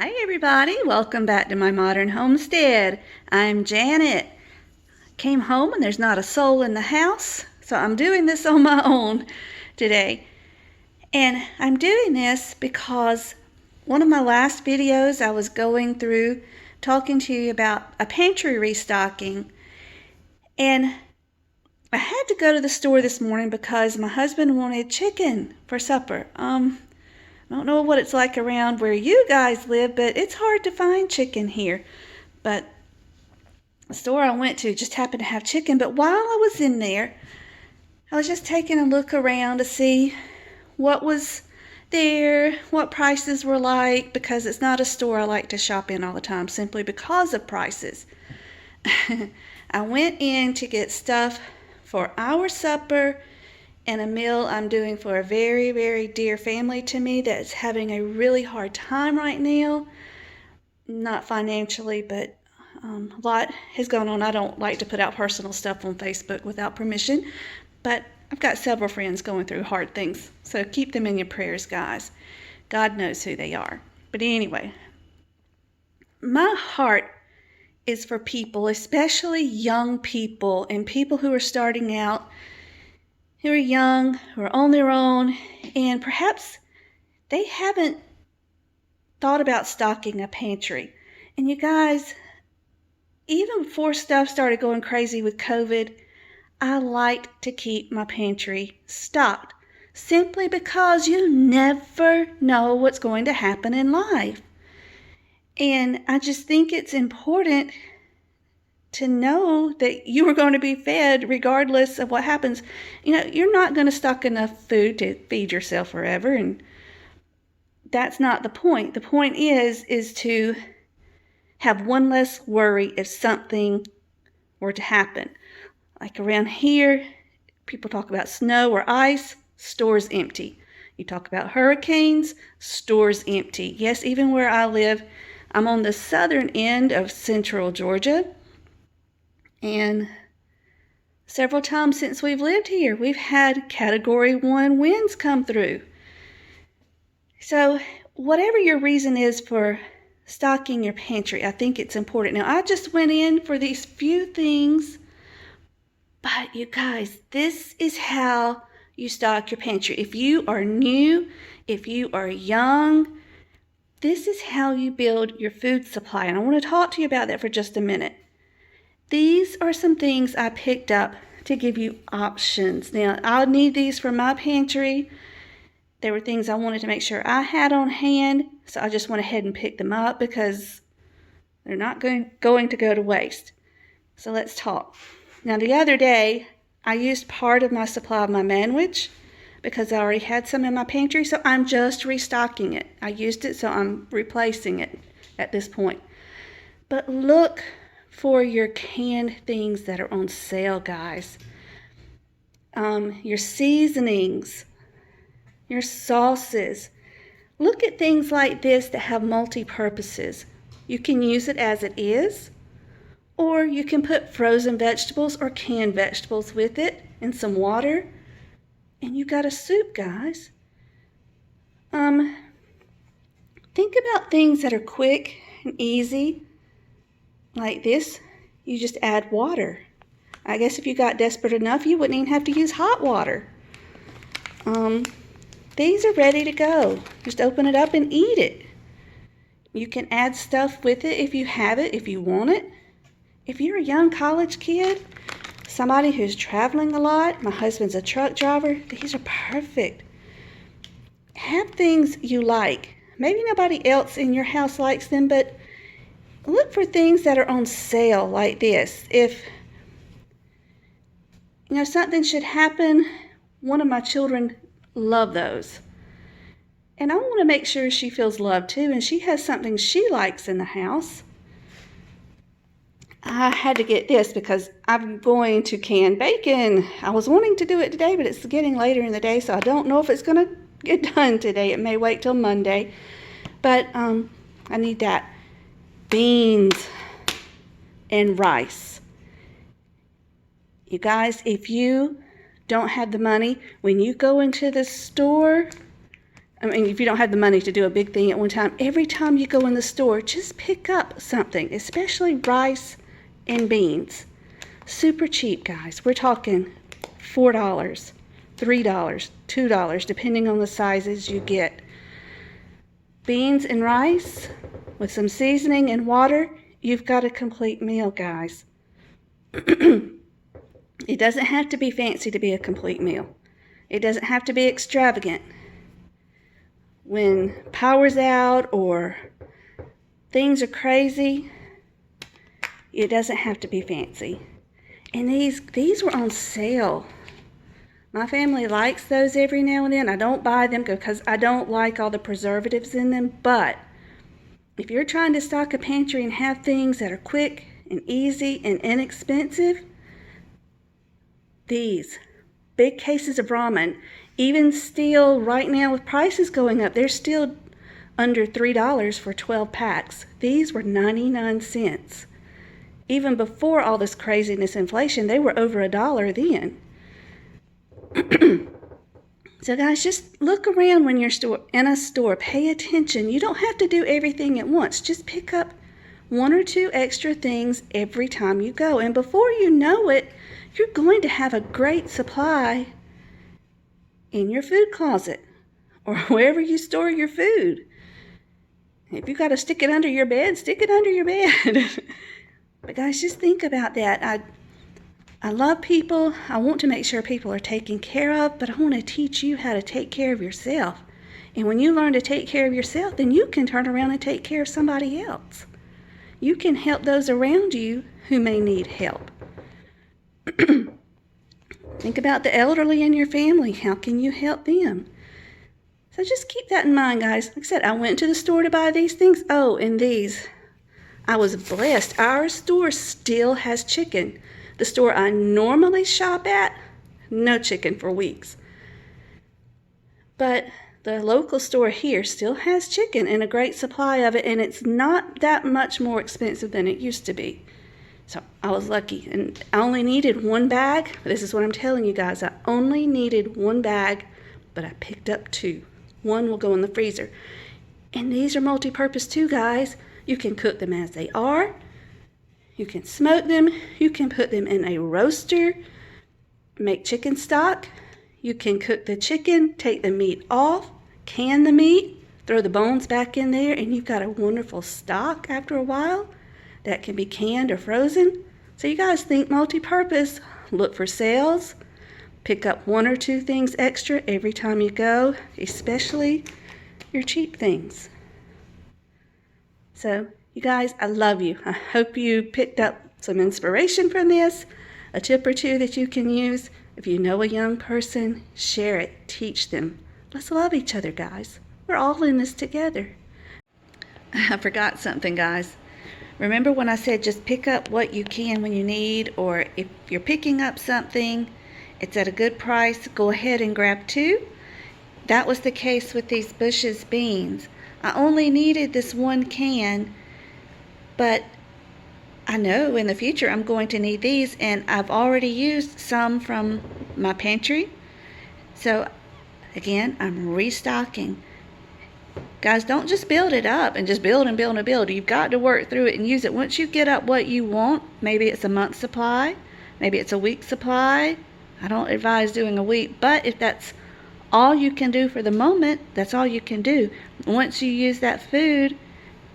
Hi everybody, welcome back to my modern homestead. I'm Janet. Came home and there's not a soul in the house, so I'm doing this on my own today. And I'm doing this because one of my last videos I was going through talking to you about a pantry restocking, and I had to go to the store this morning because my husband wanted chicken for supper. I don't know what it's like around where you guys live, but it's hard to find chicken here. But the store I went to just happened to have chicken. But while I was in there, I was just taking a look around to see what was there, what prices were like, because it's not a store I like to shop in all the time simply because of prices. I went in to get stuff for our supper and a meal I'm doing for a very, very dear family to me that's having a really hard time right now. Not financially, but a lot has gone on. I don't like to put out personal stuff on Facebook without permission, but I've got several friends going through hard things, so keep them in your prayers, guys. God knows who they are. But anyway, my heart is for people, especially young people and people who are starting out, who are young, who are on their own, and perhaps they haven't thought about stocking a pantry. And you guys, even before stuff started going crazy with COVID, I liked to keep my pantry stocked simply because you never know what's going to happen in life. And I just think it's important to know that you are going to be fed regardless of what happens. You know, you're not going to stock enough food to feed yourself forever, and that's not the point. The point is to have one less worry if something were to happen. Like around here, people talk about snow or ice, store's empty. You talk about hurricanes, store's empty. Yes, even where I live, I'm on the southern end of central Georgia. And several times since we've lived here, we've had Category 1 winds come through. So whatever your reason is for stocking your pantry, I think it's important. Now, I just went in for these few things, but you guys, this is how you stock your pantry. If you are new, if you are young, this is how you build your food supply. And I want to talk to you about that for just a minute. These are some things I picked up to give you options. Now, I'll need these for my pantry. There were things I wanted to make sure I had on hand, so I just went ahead and picked them up because they're not going to go to waste. So let's talk. Now, the other day, I used part of my supply of my manwich because I already had some in my pantry, so I'm just restocking it. I used it, so I'm replacing it at this point. But look for your canned things that are on sale, guys. Your seasonings, your sauces. Look at things like this that have multi-purposes. You can use it as it is, or you can put frozen vegetables or canned vegetables with it and some water, and you got a soup, guys. Think about things that are quick and easy. Like this, you just add water. I guess if you got desperate enough, you wouldn't even have to use hot water. These are ready to go. Just open it up and eat it. You can add stuff with it if you have it, if you want it. If you're a young college kid, somebody who's traveling a lot, my husband's a truck driver, these are perfect. Have things you like. Maybe nobody else in your house likes them, but look for things that are on sale like this. If something should happen, one of my children love those. And I want to make sure she feels loved too, and she has something she likes in the house. I had to get this because I'm going to can bacon. I was wanting to do it today, but it's getting later in the day, so I don't know if it's going to get done today. It may wait till Monday. But I need that. Beans and rice. You guys, if you don't have the money, when you go into the store, I mean, if you don't have the money to do a big thing at one time, every time you go in the store, just pick up something, especially rice and beans. Super cheap, guys. We're talking $4, $3, $2, depending on the sizes you get. Beans and rice with some seasoning and water, you've got a complete meal, guys. It doesn't have to be fancy to be a complete meal. It doesn't have to be extravagant. When power's out or things are crazy, it doesn't have to be fancy. And these were on sale. My family likes those every now and then. I don't buy them because I don't like all the preservatives in them, but if you're trying to stock a pantry and have things that are quick and easy and inexpensive, these big cases of ramen, even still right now with prices going up, they're still under $3 for 12 packs. These were 99 cents. Even before all this craziness inflation, they were over $1 then. So guys, just look around when you're in a store. Pay attention. You don't have to do everything at once. Just pick up one or two extra things every time you go. And before you know it, you're going to have a great supply in your food closet or wherever you store your food. If you got to stick it under your bed, stick it under your bed. But guys, just think about that. I love people. I want to make sure people are taken care of, but I want to teach you how to take care of yourself. And when you learn to take care of yourself, then you can turn around and take care of somebody else. You can help those around you who may need help. Think about the elderly in your family. How can you help them? So just keep that in mind, guys. Like I said, I went to the store to buy these things. Oh, and these. I was blessed. Our store still has chicken. The store I normally shop at, no chicken for weeks. But the local store here still has chicken and a great supply of it, and it's not that much more expensive than it used to be. So I was lucky, and I only needed one bag. This is what I'm telling you guys. I only needed one bag, but I picked up two. One will go in the freezer. And these are multi-purpose too, guys. You can cook them as they are. You can smoke them. You can put them in a roaster, make chicken stock. You can cook the chicken, take the meat off, can the meat, throw the bones back in there, and you've got a wonderful stock after a while that can be canned or frozen. So you guys think multi-purpose. Look for sales. Pick up one or two things extra every time you go, especially your cheap things. So, you guys, I love you. I hope you picked up some inspiration from this, a tip or two that you can use. If you know a young person, share it, teach them. Let's love each other, guys. We're all in this together. I forgot something, guys. Remember when I said just pick up what you can when you need, or if you're picking up something, it's at a good price, go ahead and grab two. That was the case with these Bush's beans. I only needed this one can, but I know in the future I'm going to need these, and I've already used some from my pantry. So again, I'm restocking. Guys, don't just build it up and just build and build and build. You've got to work through it and use it. Once you get up what you want, maybe it's a month's supply, maybe it's a week's supply. I don't advise doing a week, but if that's all you can do for the moment, that's all you can do. Once you use that food,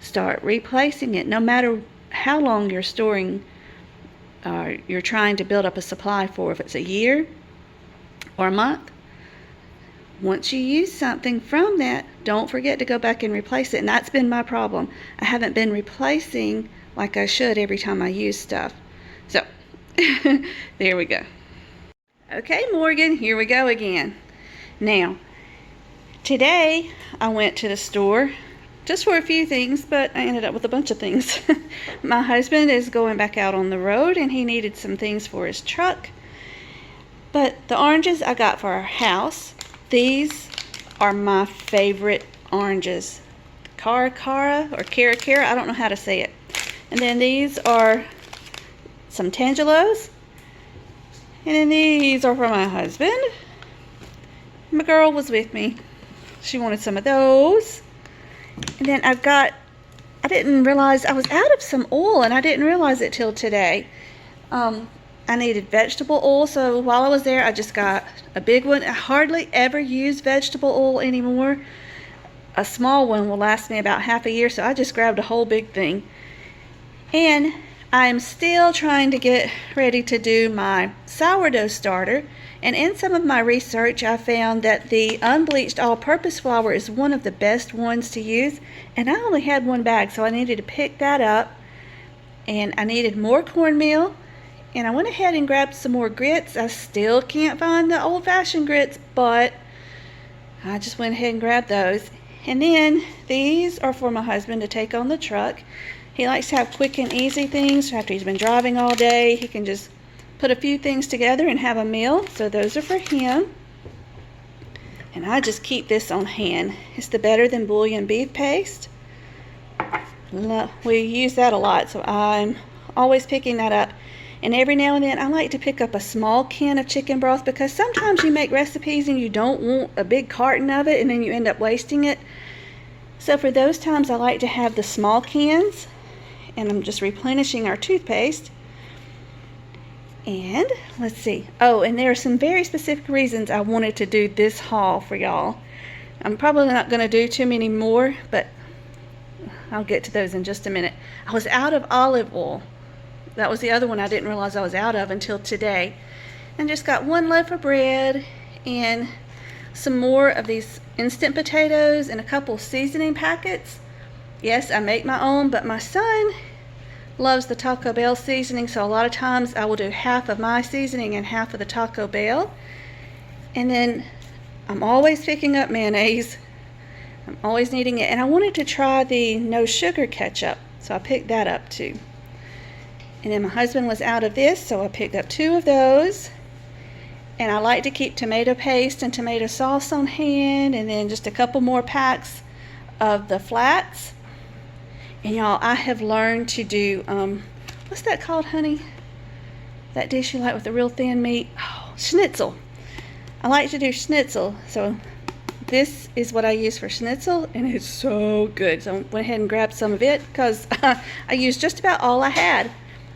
start replacing it. No matter how long you're storing, you're trying to build up a supply for, if it's a year or a month. Once you use something from that, don't forget to go back and replace it. And that's been my problem. I haven't been replacing like I should every time I use stuff. So, there we go. Okay, Morgan, here we go again. Now, today I went to the store just for a few things, but I ended up with a bunch of things. My husband is going back out on the road, and he needed some things for his truck. But the oranges I got for our house, these are my favorite oranges. Cara or Cara, I don't know how to say it. And then these are some Tangelos. And then these are for my husband. My girl was with me. She wanted some of those. And then I didn't realize I was out of some oil, and I didn't realize it till today. I needed vegetable oil, so while I was there, I just got a big one. I hardly ever use vegetable oil anymore. A small one will last me about half a year, so I just grabbed a whole big thing. And I'm still trying to get ready to do my sourdough starter. And in some of my research, I found that the unbleached all-purpose flour is one of the best ones to use. And I only had one bag, so I needed to pick that up. And I needed more cornmeal. And I went ahead and grabbed some more grits. I still can't find the old-fashioned grits, but I just went ahead and grabbed those. And then these are for my husband to take on the truck. He likes to have quick and easy things. After he's been driving all day, he can just put a few things together and have a meal. So those are for him. And I just keep this on hand. It's the Better Than Bouillon beef paste. We use that a lot, so I'm always picking that up. And every now and then I like to pick up a small can of chicken broth, because sometimes you make recipes and you don't want a big carton of it and then you end up wasting it. So for those times I like to have the small cans, and I'm just replenishing our toothpaste. And let's see. Oh, and there are some very specific reasons I wanted to do this haul for y'all. I'm probably not going to do too many more, but I'll get to those in just a minute. I was out of olive oil. That was the other one I didn't realize I was out of until today. And just got one loaf of bread and some more of these instant potatoes and a couple seasoning packets. Yes, I make my own, but my son loves the Taco Bell seasoning, so a lot of times I will do half of my seasoning and half of the Taco Bell. And then I'm always picking up mayonnaise. I'm always needing it. And I wanted to try the no sugar ketchup, so I picked that up too. And then my husband was out of this, so I picked up 2 of those. And I like to keep tomato paste and tomato sauce on hand, and then just a couple more packs of the flats. And y'all, I have learned to do, what's that called, honey? That dish you like with the real thin meat? Oh, schnitzel. I like to do schnitzel, so this is what I use for schnitzel, and it's so good. So I went ahead and grabbed some of it, because I used just about all I had.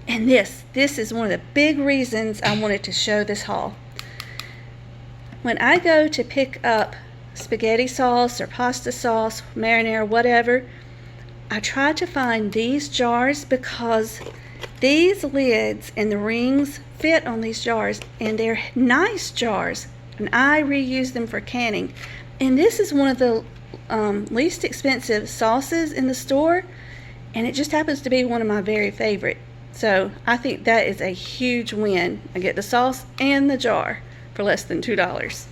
And this is one of the big reasons I wanted to show this haul. When I go to pick up spaghetti sauce or pasta sauce, marinara, whatever, I try to find these jars, because these lids and the rings fit on these jars, and they're nice jars, and I reuse them for canning. And this is one of the least expensive sauces in the store, and it just happens to be one of my very favorite. So I think that is a huge win. I get the sauce and the jar for less than $2.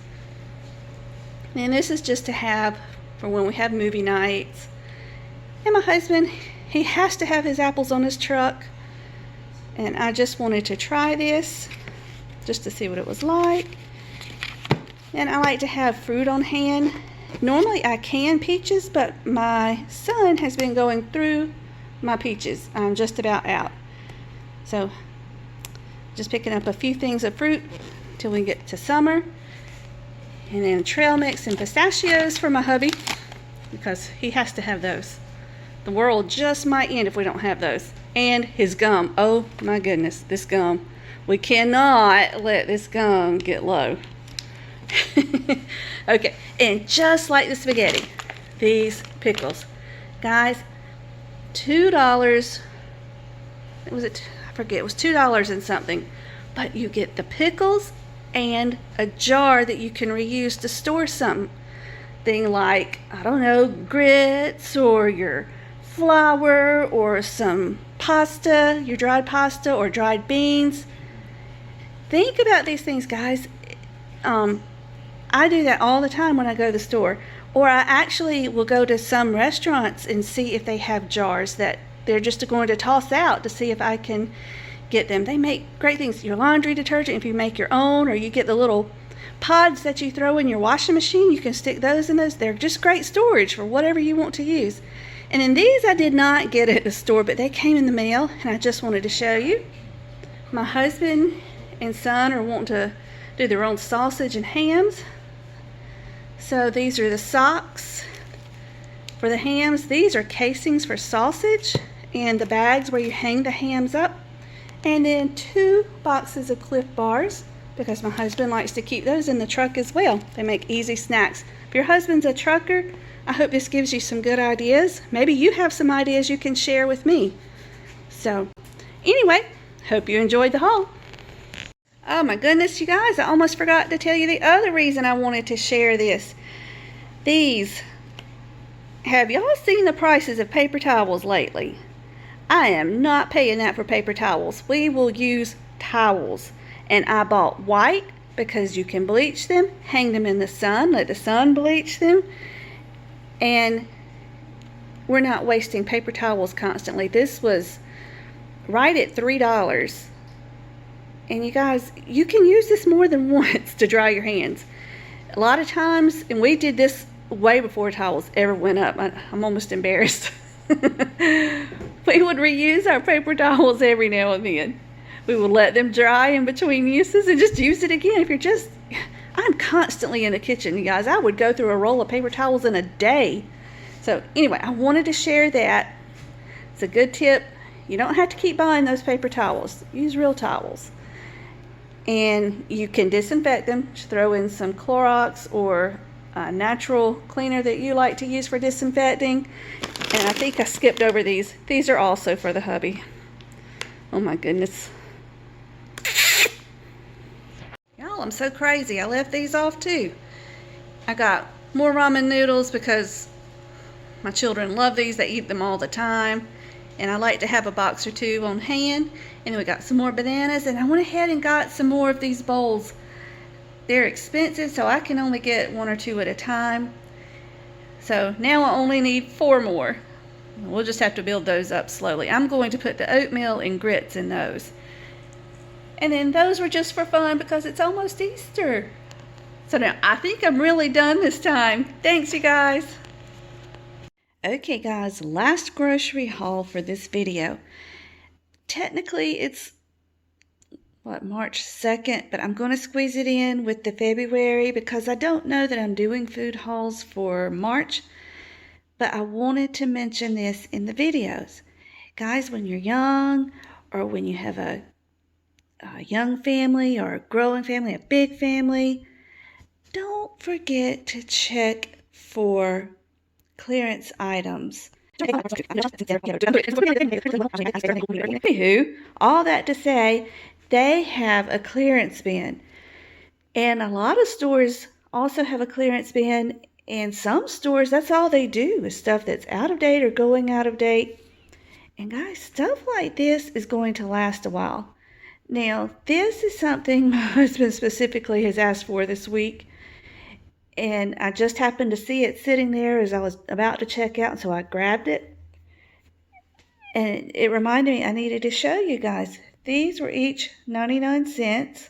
And this is just to have for when we have movie nights. And my husband, he has to have his apples on his truck. And I just wanted to try this just to see what it was like. And I like to have fruit on hand. Normally I can peaches, but my son has been going through my peaches. I'm just about out. So just picking up a few things of fruit till we get to summer. And then trail mix and pistachios for my hubby, because he has to have those. The world just might end if we don't have those. And his gum. Oh my goodness, this gum. We cannot let this gum get low. Okay, and just like the spaghetti, these pickles. Guys, $2. Was it? I forget. It was $2 and something. But you get the pickles and a jar that you can reuse to store something like, I don't know, grits or your flour or some pasta, your dried pasta or dried beans. Think about these things, guys. I do that all the time when I go to the store. Or I actually will go to some restaurants and see if they have jars that they're just going to toss out to see if I can get them. They make great things. Your laundry detergent, if you make your own, or you get the little pods that you throw in your washing machine, you can stick those in those. They're just great storage for whatever you want to use. And then these I did not get at the store, but they came in the mail, and I just wanted to show you. My husband and son are wanting to do their own sausage and hams. So these are the socks for the hams. These are casings for sausage, and the bags where you hang the hams up. And then 2 boxes of Cliff Bars, because my husband likes to keep those in the truck as well. They make easy snacks. If your husband's a trucker, I hope this gives you some good ideas. Maybe you have some ideas you can share with me. So anyway, hope you enjoyed the haul. Oh my goodness, you guys, I almost forgot to tell you the other reason I wanted to share this. Have y'all seen the prices of paper towels lately? I am not paying that for paper towels. We will use towels. And I bought white because you can bleach them, hang them in the sun, let the sun bleach them. And we're not wasting paper towels constantly. This was right at $3. And you guys, you can use this more than once to dry your hands. A lot of times, and we did this way before towels ever went up. I'm almost embarrassed. We would reuse our paper towels every now and then. We would let them dry in between uses and just use it again. I'm constantly in the kitchen, you guys. I would go through a roll of paper towels in a day. So anyway, I wanted to share that. It's a good tip. You don't have to keep buying those paper towels. Use real towels. And you can disinfect them. Just throw in some Clorox or a natural cleaner that you like to use for disinfecting. And I think I skipped over these. These are also for the hubby. Oh my goodness. Y'all, I'm so crazy. I left these off too. I got more ramen noodles because my children love these. They eat them all the time. And I like to have a box or 2 on hand. And then we got some more bananas. And I went ahead and got some more of these bowls. They're expensive, so I can only get 1 or 2 at a time. So now I only need 4 more. We'll just have to build those up slowly. I'm going to put the oatmeal and grits in those. And then those were just for fun because it's almost Easter. So now I think I'm really done this time. Thanks, you guys. Okay, guys, last grocery haul for this video. Technically, it's March 2nd, but I'm going to squeeze it in with the February because I don't know that I'm doing food hauls for March, but I wanted to mention this in the videos. Guys, when you're young or when you have a young family or a growing family, a big family, don't forget to check for clearance items. Anywho, all that to say, they have a clearance bin. And a lot of stores also have a clearance bin. And some stores, that's all they do is stuff that's out of date or going out of date. And guys, stuff like this is going to last a while. Now, this is something my husband specifically has asked for this week. And I just happened to see it sitting there as I was about to check out, so I grabbed it. And it reminded me I needed to show you guys. These were each 99 cents,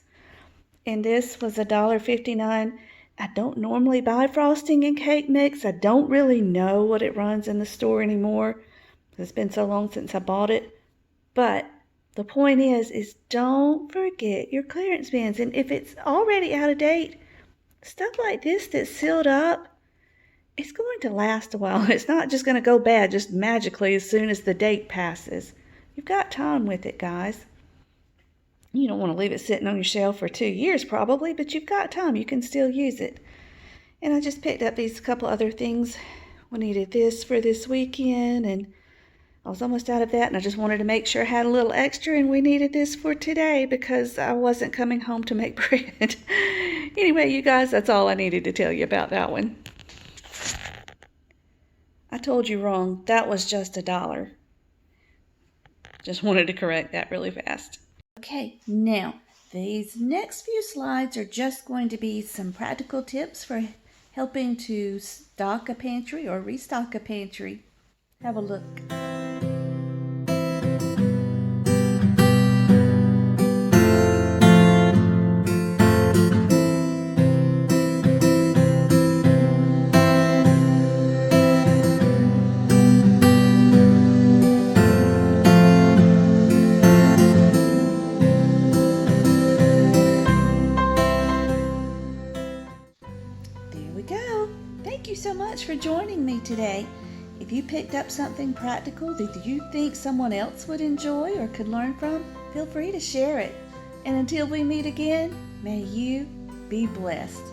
and this was $1.59. I don't normally buy frosting and cake mix. I don't really know what it runs in the store anymore. It's been so long since I bought it. But the point is don't forget your clearance bins. And if it's already out of date, stuff like this that's sealed up, it's going to last a while. It's not just going to go bad just magically as soon as the date passes. You've got time with it, guys. You don't want to leave it sitting on your shelf for 2 years probably, but you've got time. You can still use it. And I just picked up these couple other things. We needed this for this weekend, and I was almost out of that, and I just wanted to make sure I had a little extra, and we needed this for today because I wasn't coming home to make bread. Anyway, you guys, that's all I needed to tell you about that one. I told you wrong. That was just $1. Just wanted to correct that really fast. Okay, now, these next few slides are just going to be some practical tips for helping to stock a pantry or restock a pantry. Have a look. There we go. Thank you so much for joining me today. If you picked up something practical that you think someone else would enjoy or could learn from, feel free to share it. And until we meet again, may you be blessed.